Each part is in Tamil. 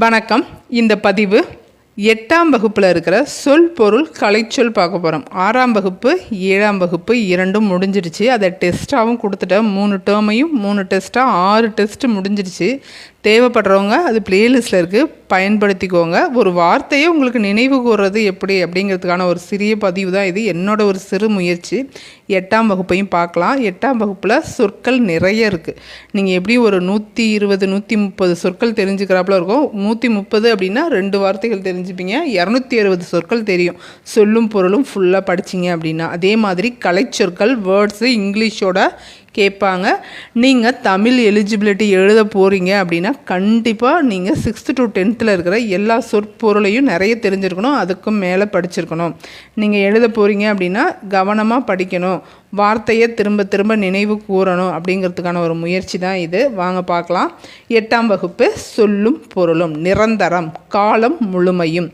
வணக்கம். இந்த பதிவு 8ஆம் வகுப்பில் இருக்கிற சொல் பொருள் கலைச்சொல் பார்க்க போகிறோம். 6ஆம் வகுப்பு 7ஆம் வகுப்பு இரண்டும் முடிஞ்சிடுச்சு. அதை டெஸ்ட்டாகவும் கொடுத்துட்டேன். 3 டேர்மையும் 3 டெஸ்ட்டாக 6 டெஸ்ட்டு முடிஞ்சிடுச்சு. தேவைப்படுறவங்க அது பிளேலிஸ்ட்டில் இருக்குது, பயன்படுத்திக்கோங்க. ஒரு வார்த்தையை உங்களுக்கு நினைவு கூறுறது எப்படி அப்படிங்கிறதுக்கான ஒரு சிறிய பதிவு தான் இது. என்னோட ஒரு சிறு முயற்சி. 8ஆம் வகுப்பையும் பார்க்கலாம். 8ஆம் வகுப்பில் சொற்கள் நிறைய இருக்குது. நீங்கள் எப்படி ஒரு 120 130 சொற்கள் தெரிஞ்சுக்கிறாப்புல இருக்கும். 130 அப்படின்னா 2 வார்த்தைகள் தெரிஞ்சுப்பீங்க. 260 சொற்கள் தெரியும், சொல்லும் பொருளும் ஃபுல்லாக படிச்சிங்க அப்படின்னா. அதே மாதிரி கலைச்சொற்கள் வேர்ட்ஸு இங்கிலீஷோட கேட்பாங்க. நீங்கள் தமிழ் எலிஜிபிலிட்டி எழுத போகிறீங்க அப்படின்னா கண்டிப்பாக நீங்கள் 6th to 10th இருக்கிற எல்லா சொற்பொருளையும் நிறைய தெரிஞ்சிருக்கணும், அதுக்கும் மேலே படிச்சிருக்கணும். நீங்கள் எழுத போகிறீங்க அப்படின்னா கவனமாக படிக்கணும், வார்த்தையை திரும்ப திரும்ப நினைவு கூறணும். அப்படிங்கிறதுக்கான ஒரு முயற்சி தான் இது. வாங்க பார்க்கலாம். 8ஆம் வகுப்பு சொல்லும் பொருளும். நிரந்தரம் காலம் முழுமையும்.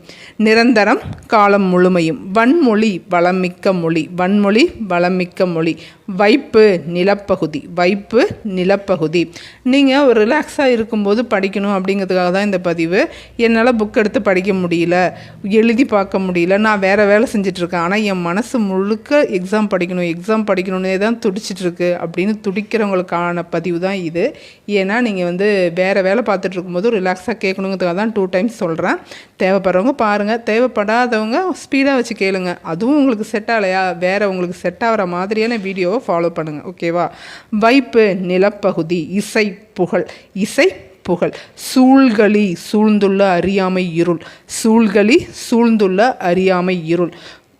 நிரந்தரம் காலம் முழுமையும். வன்மொழி வளமிக்க மொழி. வன்மொழி வளமிக்க மொழி. வைப்பு நிலப்பகுதி. வைப்பு நிலப்பகுதி. நீங்கள் ஒரு ரிலாக்ஸாக இருக்கும்போது படிக்கணும் அப்படிங்கிறதுக்காக தான் இந்த பதிவு. என்னால் புக் எடுத்து படிக்க முடியல, எழுதி பார்க்க முடியல, நான் வேறு வேலை செஞ்சிட்ருக்கேன், ஆனால் என் மனசு முழுக்க எக்ஸாம் படிக்கணுன்னே தான் துடிச்சிட்ருக்கு அப்படின்னு துடிக்கிறவங்களுக்கான பதிவு தான் இது. ஏன்னா நீங்கள் வேறு வேலை பார்த்துட்டு இருக்கும்போது ரிலாக்ஸாக கேட்கணுங்கிறதுக்காக தான் 2 times சொல்கிறேன். தேவைப்படுறவங்க பாருங்கள், தேவைப்படாதவங்க ஸ்பீடாக வச்சு கேளுங்க. அதுவும் உங்களுக்கு செட் ஆகலையா, வேறு உங்களுக்கு செட் ஆகிற மாதிரியான வீடியோவை ஃபாலோ பண்ணுங்கள், ஓகேவா? வைப்பு நிலப்பகுதி. இசை புகழ். இசை புகழ். சூழ்களி சூழ்ந்துள்ள அறியாமை இருள். சூழ்களி சூழ்ந்துள்ள அறியாமை இருள்.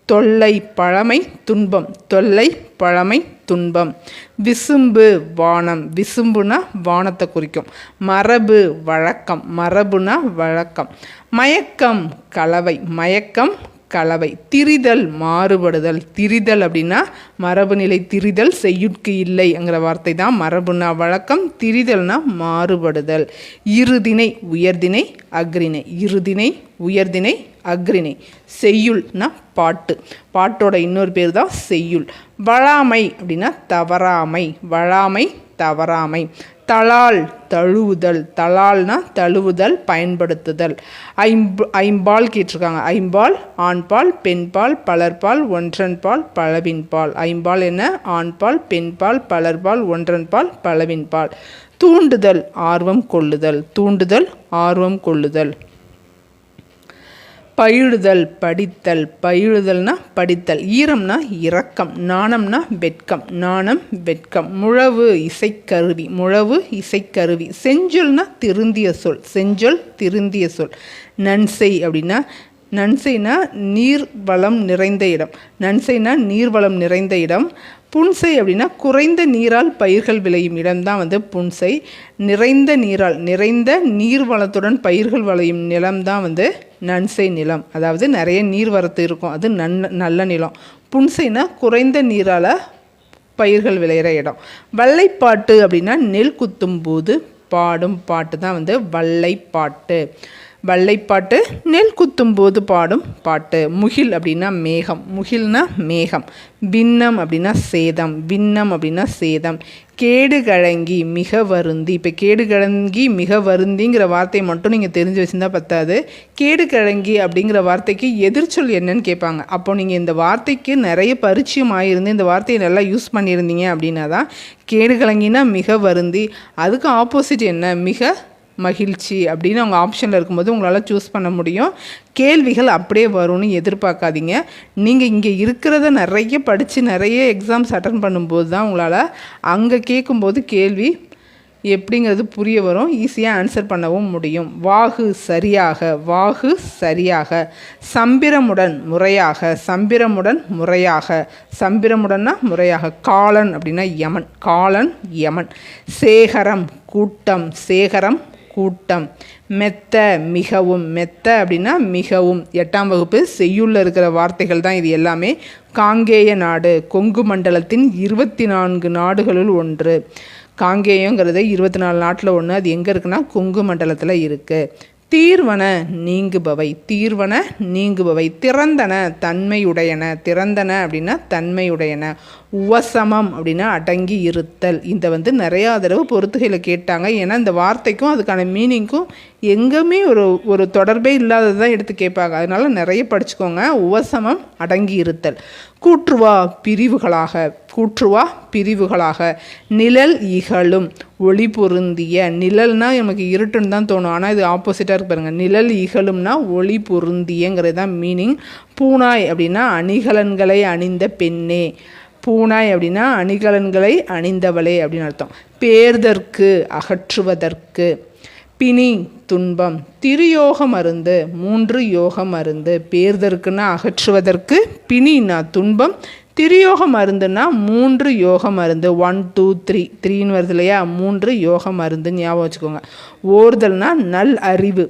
தொல்லை பழமை துன்பம். தொல்லை பழமை துன்பம். விசும்பு வானம். விசும்புனா வானத்தை குறிக்கும். மரபு வழக்கம். மரபுனா வழக்கம். மயக்கம் கலவை. மயக்கம் கலவை. திரிதல் மாறுபடுதல். திரிதல் அப்படின்னா மரபு நிலை திரிதல் செய்யுட்கு இல்லைங்கிற வார்த்தை தான் மரபுனா வழக்கம், திரிதல்னா மாறுபடுதல். இருதினை உயர்தினை அக்ரிணை. இருதினை உயர்தினை அக்ரிணை. செய்யுள்னா பாட்டு. பாட்டோட இன்னொரு பேர் தான் செய்யுள். வழாமை அப்படின்னா தவறாமை. வழாமை தவறாமை. தளால் தழுவுதல். தளால்னா தழுவுதல், பயன்படுத்துதல். ஐம்பால் கேட்டிருக்காங்க. ஐம்பால் ஆண்பால் பெண்பால் பலர்பால் ஒன்றன்பால் பலவின்பால். ஐம்பால் என்ன? ஆண்பால் பெண்பால் பலர்பால் ஒன்றன்பால் பலவின்பால். தூண்டுதல் ஆர்வம் கொள்ளுதல். தூண்டுதல் ஆர்வம் கொள்ளுதல். பயிழுதல் படித்தல். பயிழுதல்னா படித்தல். ஈரம்னா இரக்கம். நாணம்னா வெட்கம். நாணம் வெட்கம். முழவு இசைக்கருவி. முழவு இசைக்கருவி. செஞ்சொல்னா திருந்திய சொல். செஞ்சொல் திருந்திய சொல். நன்செய் அப்படின்னா, நன்செய்னா நீர்வளம் நிறைந்த இடம். நன்செய்னா நீர்வளம் நிறைந்த இடம். புன்சை அப்படின்னா குறைந்த நீரால் பயிர்கள் விளையும் இடம்தான் புன்சை. நிறைந்த நீரால், நிறைந்த நீர்வளத்துடன் பயிர்கள் விளையும் நிலம்தான் நன்சை நிலம். அதாவது நிறைய நீர்வரத்து இருக்கும், அது நல்ல நிலம். புன்சைனா குறைந்த நீரால் பயிர்கள் விளையிற இடம். வல்லைப்பாட்டு அப்படின்னா நெல் குத்தும் போது பாடும் பாட்டு தான் வல்லைப்பாட்டு. வல்லைப்பாட்டு நெல் குத்தும் போது பாடும் பாட்டு. முகில் அப்படின்னா மேகம். முகில்னா மேகம். விண்ணம் அப்படின்னா சேதம். விண்ணம் அப்படின்னா சேதம். கேடு கழங்கி மிக வருந்தி. இப்போ கேடு கழங்கி மிக வருந்திங்கிற வார்த்தையை மட்டும் நீங்கள் தெரிஞ்சு வச்சுருந்தா பத்தாது. கேடு கழங்கி அப்படிங்கிற வார்த்தைக்கு எதிர்ச்சொல் என்னன்னு கேட்பாங்க. அப்போ நீங்கள் இந்த வார்த்தைக்கு நிறைய பரிச்சயம் ஆகிருந்து இந்த வார்த்தையை நல்லா யூஸ் பண்ணியிருந்தீங்க அப்படின்னா தான் கேடு கலங்கினா மிக வருந்தி. அதுக்கு ஆப்போசிட் என்ன? மிக மகிழ்ச்சி அப்படின்னு அவங்க ஆப்ஷனில் இருக்கும்போது உங்களால் சூஸ் பண்ண முடியும். கேள்விகள் அப்படியே வரும்னு எதிர்பார்க்காதீங்க. நீங்கள் இங்கே இருக்கிறத நிறைய படித்து நிறைய எக்ஸாம்ஸ் அட்டன் பண்ணும்போது தான் உங்களால் அங்கே கேட்கும்போது கேள்வி எப்படிங்கிறது புரிய வரும், ஈஸியாக ஆன்சர் பண்ணவும் முடியும். வாகு சரியாக. வாகு சரியாக. சம்பிரமுடன் முறையாக. சம்பிரமுடன் முறையாக. சம்பிரமுடன்னா முறையாக. காலன் அப்படின்னா யமன். காலன் யமன். சேகரம் கூட்டம். சேகரம் கூட்டம். மெத்த மிகவும். மெத்த அப்படின்னா மிகவும். 8ஆம் வகுப்பு செய்யுள்ள இருக்கிற வார்த்தைகள் தான் இது எல்லாமே. காங்கேய நாடு கொங்கு மண்டலத்தின் 24 நாடுகளுள் ஒன்று. காங்கேயங்கிறது 24 நாட்டில் ஒன்று. அது எங்கே இருக்குன்னா கொங்கு மண்டலத்தில் இருக்குது. தீர்வன நீங்குபவை, தீர்வன நீங்குபவை. திறந்தன தன்மையுடையன, திறந்தன அப்படின்னா தன்மையுடையன. உவசமம் அப்படின்னா அடங்கி இருத்தல். இந்த நிறையா தடவை பொறுத்துகையில் கேட்டாங்க. ஏன்னா இந்த வார்த்தைக்கும் அதுக்கான மீனிங்க்கும் எங்கேயுமே ஒரு தொடர்பே இல்லாதது தான் எடுத்து கேட்பாங்க. அதனால் நிறைய படிச்சுக்கோங்க. உவசமம் அடங்கி இருத்தல். கூற்றுவா பிரிவுகளாக, கூற்றுவா பிரிவுகளாக. நிழல் இகழும் ஒளி பொருந்திய. நிழல்னால் நமக்கு இருட்டுன்னு தான் தோணும், ஆனால் இது ஆப்போசிட்டாக இருக்கு பாருங்கள். நிழல் இகழும்னா ஒளி பொருந்தியங்கிறது தான் மீனிங். பூனாய் அப்படின்னா அணிகலன்களை அணிந்த பெண்ணே, பூனாய் அப்படின்னா அணிகலன்களை அணிந்தவளே அப்படின்னு அர்த்தம். பேர்தற்கு அகற்றுவதற்கு. பிணி துன்பம். திருயோக மருந்து 3 யோக மருந்து. பேர்தற்குன்னா அகற்றுவதற்கு, பிணினா துன்பம், திருயோக மருந்துன்னா 3 யோக மருந்து. 1 2 3 3ன்னு வருது இல்லையா, 3 யோக மருந்து ஞாபகம் வச்சுக்கோங்க. ஓர்தல்னா நல் அறிவு.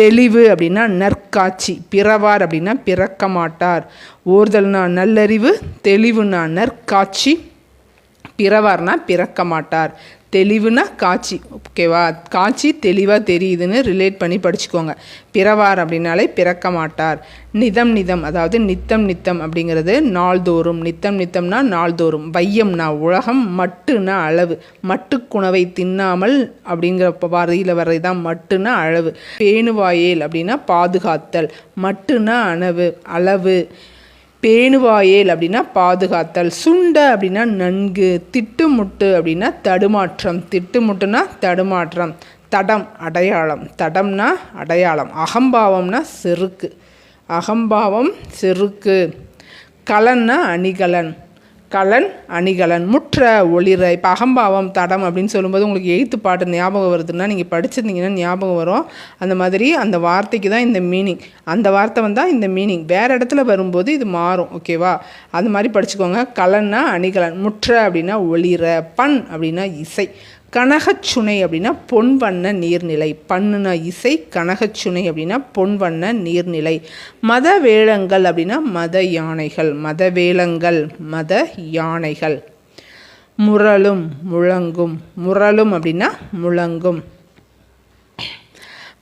தெளிவு அப்படின்னா நற்காட்சி. பிறவார் அப்படின்னா பிறக்க மாட்டார். ஓர்தல்னா நல்லறிவு, தெளிவுனா நற்காட்சி, பிறவார்னா பிறக்க மாட்டார். தெளிவுனா காட்சி, ஓகேவா? காட்சி தெளிவாக தெரியுதுன்னு ரிலேட் பண்ணி படிச்சுக்கோங்க. பிறவார் அப்படின்னாலே பிறக்க மாட்டார். நிதம் நிதம் அதாவது நித்தம் நித்தம் அப்படிங்கிறது நாள்தோறும். நித்தம் நித்தம்னா நாள்தோறும். வையம்னா உலகம். மட்டுனா அளவு. மட்டுக்குணவை தின்னாமல் அப்படிங்கிற வரையில் வர்றதுதான் மட்டுனா அளவு. பேணுவாயேல் அப்படின்னா பாதுகாத்தல். மட்டுனா அளவு. பேணுவாயேல் அப்படின்னா பாதுகாத்தல். சுண்ட அப்படின்னா நன்கு. திட்டுமுட்டு அப்படின்னா தடுமாற்றம். திட்டுமுட்டுனா தடுமாற்றம். தடம் அடையாளம். தடம்னா அடையாளம். அகம்பாவம்னா செருக்கு. அகம்பாவம் செருக்கு. கலன்னா அணிகலன். கலன் அணிகலன். முற்ற ஒளிர. இப்போ அகம்பாவம் தடம் அப்படின்னு சொல்லும்போது உங்களுக்கு 8th பாட்டு ஞாபகம் வருதுன்னா நீங்கள் படிச்சிருந்தீங்கன்னா ஞாபகம் வரும். அந்த மாதிரி அந்த வார்த்தைக்கு தான் இந்த மீனிங். அந்த வார்த்தை வந்தால் இந்த மீனிங். வேறு இடத்துல வரும்போது இது மாறும், ஓகேவா? அது மாதிரி படிச்சுக்கோங்க. கலன்னா அணிகலன். முற்ற அப்படின்னா ஒளிர. பண் அப்படின்னா இசை. கனகச்சுனை அப்படின்னா பொன்வண்ண நீர்நிலை. பண்ணுனா இசை, கனகச்சுனை அப்படின்னா பொன்வண்ண நீர்நிலை. மத வேளங்கள் அப்படின்னா மத யானைகள். மத வேளங்கள் மத யானைகள். முரளும் முழங்கும். முரளும் அப்படின்னா முழங்கும்.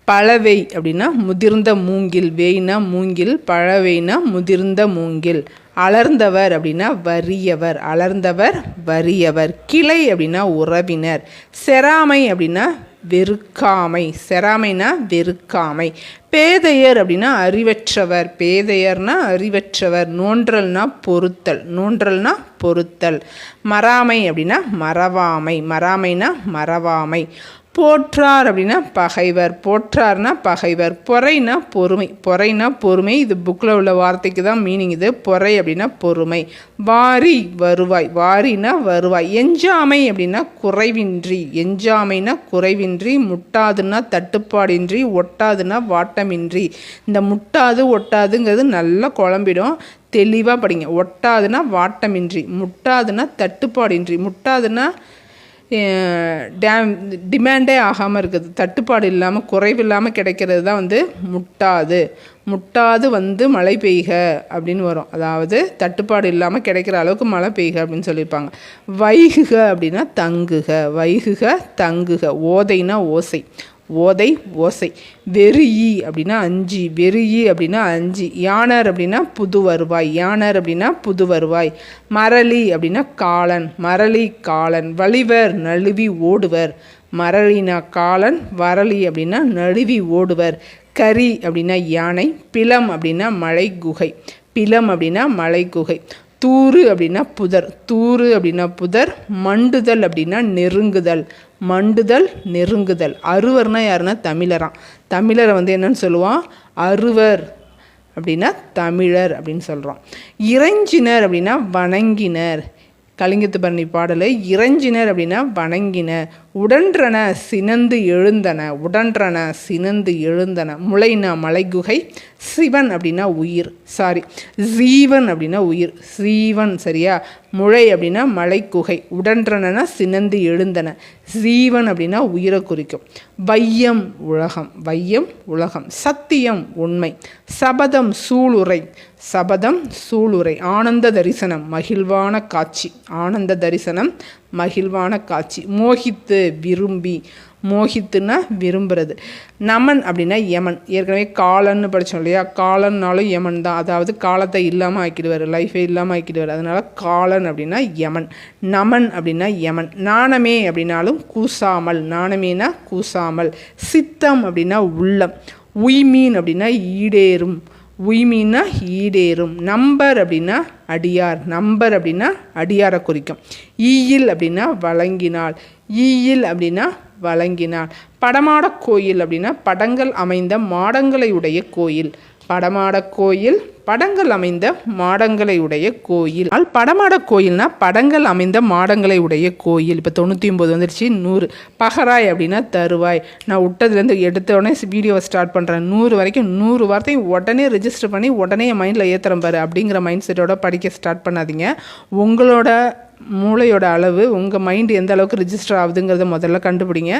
பழவை அப்படின்னா முதிர்ந்த மூங்கில். வேய்னா மூங்கில், பழவைனா முதிர்ந்த மூங்கில். அலர்ந்தவர் அப்படின்னா வறியவர். அலர்ந்தவர் வறியவர். கிளை அப்படின்னா உறவினர். செராமை அப்படின்னா வெறுக்காமை. செராமைனா வெறுக்காமை. பேதையர் அப்படின்னா அறிவற்றவர். பேதையர்னா அறிவற்றவர். நோன்றல்னா பொறுத்தல். நோன்றல்னா பொறுத்தல். மறாமை அப்படின்னா மறவாமை. மறாமைனா மறவாமை. போற்றார் அப்படின்னா பகைவர். போற்றார்னா பகைவர். பொறைனா பொறுமை. பொறைனா பொறுமை. இது புக்கில் உள்ள வார்த்தைக்கு தான் மீனிங் இது. பொறை அப்படின்னா பொறுமை. வாரி வருவாய். வாரினா வருவாய். எஞ்சாமை அப்படின்னா குறைவின்றி. எஞ்சாமைனா குறைவின்றி. முட்டாதுன்னா தட்டுப்பாடின்றி. ஒட்டாதுன்னா வாட்டமின்றி. இந்த முட்டாது ஒட்டாதுங்கிறது நல்லா குழம்பிடும், தெளிவாக படிங்க. ஒட்டாதுன்னா வாட்டமின்றி. முட்டாதுன்னா தட்டுப்பாடின்றி. முட்டாதுன்னா டிமாண்டே ஆகாமல் இருக்குது. தட்டுப்பாடு இல்லாமல் குறைவு இல்லாமல் கிடைக்கிறது தான் முட்டாது. முட்டாது மழை பெய்க அப்படின்னு வரும். அதாவது தட்டுப்பாடு இல்லாமல் கிடைக்கிற அளவுக்கு மழை பெய்க அப்படின்னு சொல்லியிருப்பாங்க. வைகுக அப்படின்னா தங்குக. வைகுக தங்குக. ஓதைனா ஓசை. ஓதை ஓசை. வெறியி அப்படின்னா அஞ்சி. வெறியி அப்படின்னா அஞ்சி. யானர் அப்படின்னா புது வருவாய். யானர் அப்படின்னா புது வருவாய். மரளி அப்படின்னா காலன். மரளி காலன். வலிவர் நழுவி ஓடுவர். மரளினா காலன், வரளி அப்படின்னா நழுவி ஓடுவர். கரி அப்படின்னா யானை. பிலம் அப்படின்னா மலை குகை. பிலம் அப்படின்னா மலை குகை. தூறு அப்படின்னா புதர். தூறு அப்படின்னா புதர். மண்டுதல் அப்படின்னா நெருங்குதல். மண்டுதல் நெருங்குதல். அறுவர்னா யாருன்னா தமிழராம். தமிழரை என்னன்னு சொல்லுவான்? அறுவர் அப்படின்னா தமிழர் அப்படின்னு சொல்கிறோம். இறைஞ்சினர் அப்படின்னா வணங்கினர். கலிங்கத்து பரணி பாடல். இறைஞ்சினர் அப்படின்னா வணங்கினர். உடன்றன சினந்து எழுந்தன. உடன்றன சினந்து எழுந்தன. முளைனா மலைகுகை. சிவன் அப்படின்னா உயிர். ஜீவன் அப்படின்னா உயிர். சீவன், சரியா? முளை அப்படின்னா மலைக்குகை. உடன்றன சினந்து எழுந்தன. ஜீவன் அப்படின்னா உயிரை குறிக்கும். வையம் உலகம். வையம் உலகம். சத்தியம் உண்மை. சபதம் சூளுரை. சபதம் சூளுரை. ஆனந்த தரிசனம் மகிழ்வான காட்சி. ஆனந்த தரிசனம் மகிழ்வான காட்சி. மோகித்து விரும்பி. மோகித்துன்னா விரும்புறது. நமன் அப்படின்னா யமன். ஏற்கனவே காலன்னு படித்தோம் இல்லையா, காலன்னாலும் யமன் தான், அதாவது காலத்தை இல்லாமல் ஆக்கிடுவார், லைஃபே இல்லாமல் ஆக்கிடுவார். அதனால் காலன் அப்படின்னா யமன். நமன் அப்படின்னா யமன். நாணமே அப்படின்னாலும் கூசாமல், நாணமேனா கூசாமல். சித்தம் அப்படின்னா உள்ளம். உய்மீன் அப்படின்னா ஈடேறும், உய்மீன்னா ஈடேறும். நம்பர் அப்படின்னா அடியார், நம்பர் அப்படின்னா அடியாரை குறிக்கும். ஈயில் அப்படின்னா வழங்கினாள், ஈயில் அப்படின்னா வழங்கினாள். படமாட கோயில் அப்படின்னா படங்கள் அமைந்த மாடங்களை உடைய கோயில், படமாட கோயில் படங்கள் அமைந்த மாடங்களை உடைய கோயில். படமாட கோயில்னா படங்கள் அமைந்த மாடங்களை உடைய கோயில். இப்போ 99 வந்துடுச்சு, 100. பகராய் அப்படின்னா தருவாய். நான் விட்டதுலேருந்து எடுத்த உடனே வீடியோவை ஸ்டார்ட் பண்ணுறேன். 100 வரைக்கும் 100 வார்த்தையும் உடனே ரெஜிஸ்டர் பண்ணி உடனே என் மைண்டில் ஏற்றுறேன் பாரு அப்படிங்கிற மைண்ட் செட்டோட படிக்க ஸ்டார்ட் பண்ணாதீங்க. உங்களோட மூளையோட அளவு, உங்கள் மைண்டு எந்த அளவுக்கு ரிஜிஸ்டர் ஆகுதுங்கிறத முதல்ல கண்டுபிடிங்க.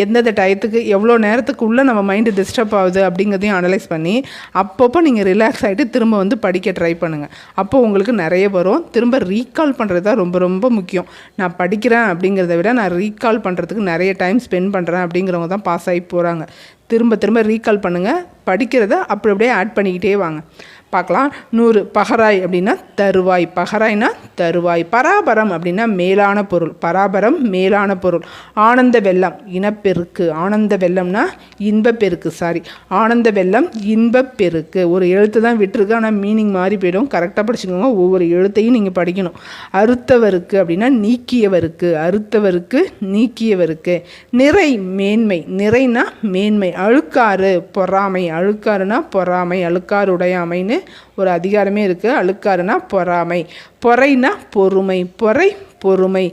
எந்தெந்த டயத்துக்கு எவ்வளோ நேரத்துக்குள்ளே நம்ம மைண்டு டிஸ்டர்ப் ஆகுது அப்படிங்கிறதையும் அனலைஸ் பண்ணி அப்பப்போ நீங்கள் ரிலாக்ஸ் ஆகிட்டு திரும்ப வந்து படிக்க ட்ரை பண்ணுங்கள். அப்போது உங்களுக்கு நிறைய வரும். திரும்ப ரீகால் பண்ணுறது தான் ரொம்ப ரொம்ப முக்கியம். நான் படிக்கிறேன் அப்படிங்கிறத விட நான் ரீகால் பண்ணுறதுக்கு நிறைய டைம் ஸ்பெண்ட் பண்ணுறேன் அப்படிங்கிறவங்க தான் பாஸ் ஆகி போகிறாங்க. திரும்ப திரும்ப ரீகால் பண்ணுங்கள், படிக்கிறத அப்படி அப்படியே ஆட் பண்ணிக்கிட்டே வாங்க. பார்க்கலாம். 100. பகராய் அப்படின்னா தருவாய், பகராய்னா தருவாய். பராபரம் அப்படின்னா மேலான பொருள், பராபரம் மேலான பொருள். ஆனந்த வெள்ளம் இனப்பெருக்கு, ஆனந்த வெள்ளம்னா இன்பப்பெருக்கு, ஆனந்த வெள்ளம் இன்பப்பெருக்கு. ஒரு எழுத்து தான் விட்டுருக்கு, ஆனால் மீனிங் மாறி போயிடும், கரெக்டாக படிச்சுக்கோங்க. ஒவ்வொரு எழுத்தையும் நீங்கள் படிக்கணும். அறுத்தவருக்கு அப்படின்னா நீக்கியவருக்கு, அறுத்தவருக்கு நீக்கியவருக்கு. நிறை மேன்மை, நிறைனா மேன்மை. அழுக்காறு பொறாமை, அழுக்காறுனா பொறாமை, அழுக்காறு உடையாமைன்னு ஒரு அதிகாரமே இருக்குது. அழுக்காறுனா பொறாமை. பொறைனா பொறுமை, பொறை பொறுமை.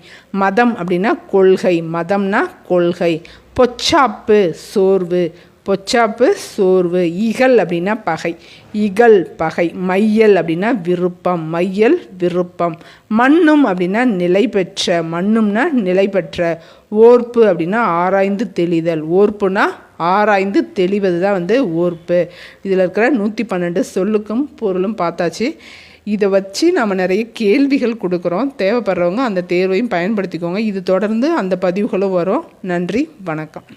மதம் அப்படின்னா கொள்கை, மதம்னா கொள்கை. பொச்சாப்பு சோர்வு, பொச்சாப்பு சோர்வு. இகல் அப்படின்னா பகை, இகல் பகை. மையல் அப்படின்னா விருப்பம், மையல் விருப்பம். மண்ணும் அப்படின்னா நிலை பெற்ற, மண்ணும்னா நிலை பெற்ற. ஓர்ப்பு அப்படின்னா ஆராய்ந்து தெளிதல், ஓர்ப்புனா ஆராய்ந்து தெளிவது தான் வந்து ஓர்ப்பு. இதில் இருக்கிற 112 சொல்லுக்கும் பொருளும் பார்த்தாச்சு. இதை வச்சு நம்ம நிறைய கேள்விகள் கொடுக்குறோம். தேவைப்படுறவங்க அந்த தேர்வையும் பயன்படுத்திக்கோங்க. இது தொடர்ந்து அந்த பதிவுகளும் வரும். நன்றி, வணக்கம்.